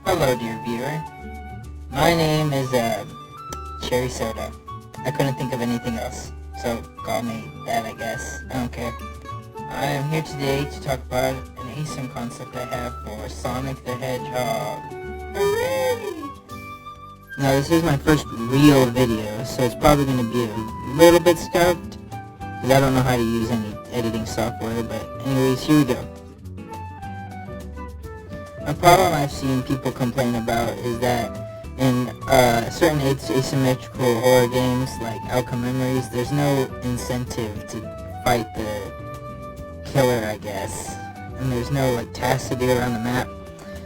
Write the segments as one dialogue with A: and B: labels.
A: Hello, dear viewer. My name is Cherry Soda. I couldn't think of anything else, so call me that, I guess. I don't care. I am here today to talk about an Asym concept I have for Sonic the Hedgehog. Hooray! Now, this is my first real video, so it's probably going to be a little bit scuffed, because I don't know how to use any editing software, but anyways, here we go. A problem I've seen people complain about is that in certain asymmetrical horror games like Outcome Memories, there's no incentive to fight the killer, I guess, and there's no tasks to do around the map.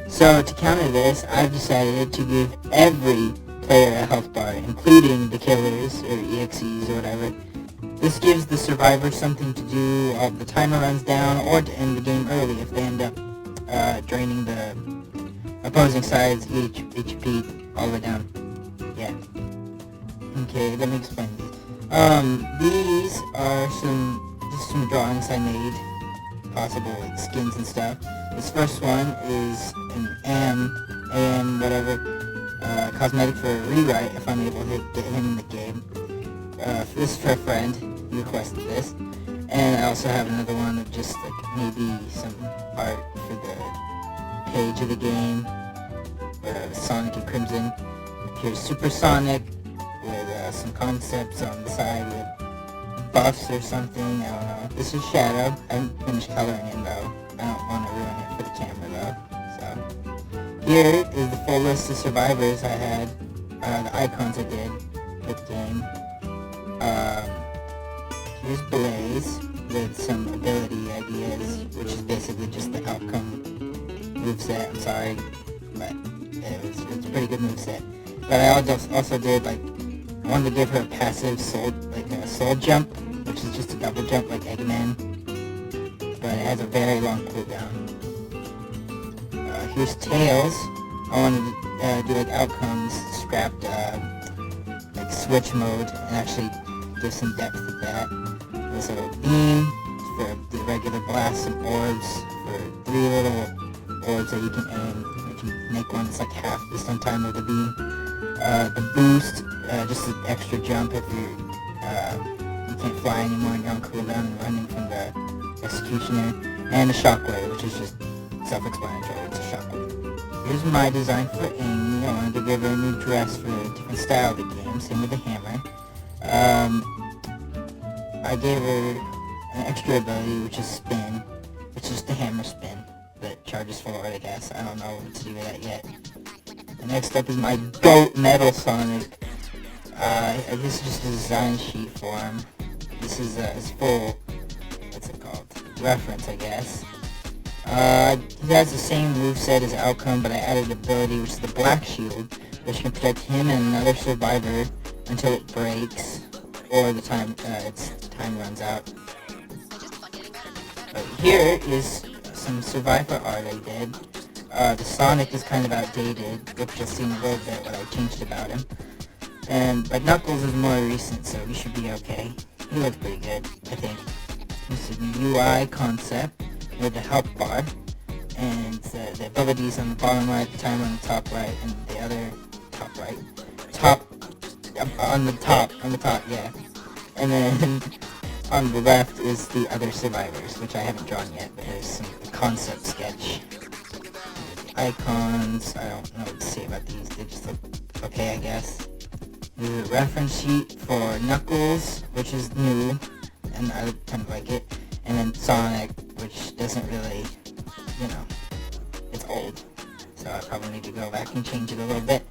A: So to counter this, I've decided to give every player a health bar, including the killers or EXEs or whatever. This gives the survivors something to do while the timer runs down, or to end the game early if they end up draining the opposing side's HP all the way down. Yeah. Okay, let me explain these. These are just some drawings I made, possible skins and stuff. This first one is an AM whatever, cosmetic for a rewrite if I'm able to get him in the game. This is for a friend, he requested this. And I also have another one of just maybe some art for the page of the game, Sonic and Crimson. Here's Super Sonic with some concepts on the side with buffs or something, I don't know. This is Shadow. I haven't finished coloring it though. I don't want to ruin it for the camera though. So here is the full list of survivors I had, the icons I did for the game. Here's Blaze with some ability ideas, which is basically just the Outcome moveset. I'm sorry, but it's a pretty good moveset. But I also did I wanted to give her a passive soul jump, which is just a double jump like Eggman, but it has a very long cooldown. Here's Tails. I wanted to do Outcomes scrapped switch mode and actually give some depth to that. There's a beam for the regular blast, some orbs for 3 little orbs that you can aim. If you make one, it's half the stun time of the beam. The boost, just an extra jump if you can't fly anymore and you're on cooldown and running from the executioner. And the shockwave, which is just self-explanatory. It's a shockwave. Here's my design for Amy. I wanted to give her a new dress for a different style of the game. Same with the hammer. I gave her an extra ability, which is spin, which is the hammer spin that charges forward, I guess. I don't know what to do with that yet. The next up is my GOAT Metal Sonic. This is just a design sheet for him. This is his full, what's it called, reference, I guess. He has the same moveset as Outcome, but I added an ability, which is the Black Shield, which can protect him and another survivor until it breaks, or its time runs out. Here is some survivor art I did. The Sonic is kind of outdated, which you'll see in a little bit what I changed about him. But Knuckles is more recent, so we should be okay. He looks pretty good, I think. This is the UI concept with the health bar, and the abilities on the bottom right, the timer on the top right, and the other top right. On the top, yeah. And then on the left is the other survivors, which I haven't drawn yet, but there's some concept sketch. Icons, I don't know what to say about these, they just look okay, I guess. There's a reference sheet for Knuckles, which is new, and I kind of like it. And then Sonic, which doesn't really, it's old. So I probably need to go back and change it a little bit.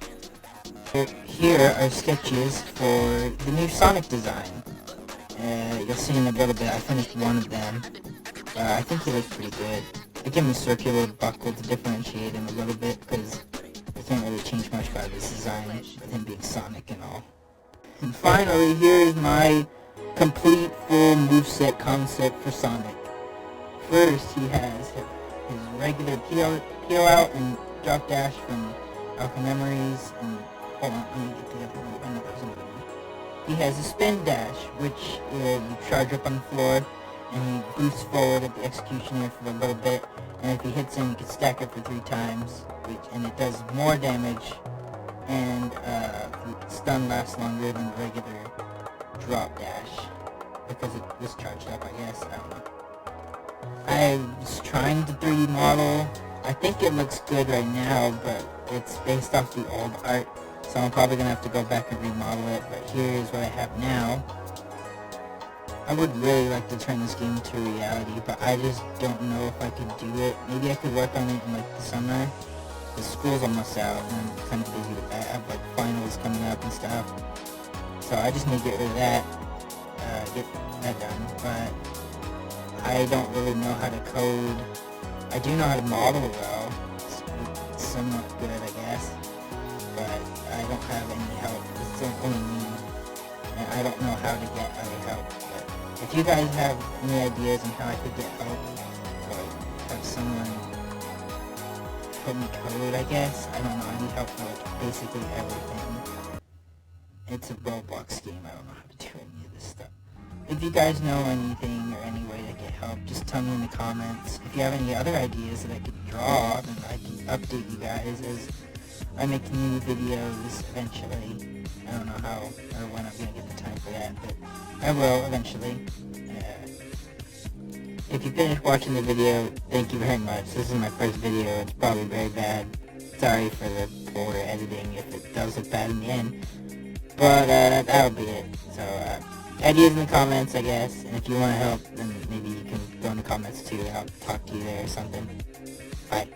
A: Here are sketches for the new Sonic design. You'll see in a little bit, I finished one of them. I think he looks pretty good. I give him a circular buckle to differentiate him a little bit, because I can't really change much about his design, with him being Sonic and all. And finally, here's my complete full moveset concept for Sonic. First, he has his regular peel out and drop dash from Outcome Memories, and hold on, let me get the other one. I know there's another one. He has a spin dash, which you charge up on the floor, and he boosts forward at the executioner for a little bit, and if he hits him, you can stack it for 3 times. and it does more damage, and stun lasts longer than regular drop dash, because it was charged up, I guess. I don't know. I was trying to 3D model. I think it looks good right now, but it's based off the old art, so I'm probably gonna have to go back and remodel it. But here's what I have now. I would really like to turn this game into reality, but I just don't know if I could do it. Maybe I could work on it in like the summer. The school's almost out, and I'm kind of busy with that. I have like finals coming up and stuff, so I just need to get rid of that, get that done. But I don't really know how to code. I do know how to model well. It's somewhat good, I guess, but I don't have any help. It's only me, and I don't know how to get other help. But if you guys have any ideas on how I could get help, or have someone help me code, I guess. I don't know. I need help for like basically everything. It's a roblox game. I don't know how to do any of this stuff. If you guys know anything or any way to get help, just tell me in the comments. If you have any other ideas that I could draw, then I can update you guys as I make new videos eventually. I don't know how or when I'm going to get the time for that, but I will eventually. If you finished watching the video, thank you very much. This is my first video. It's probably very bad. Sorry for the poor editing if it does look bad in the end. But that'll be it. So, ideas in the comments, I guess. And if you want to help, then maybe you can go in the comments too. I'll talk to you there or something. Bye.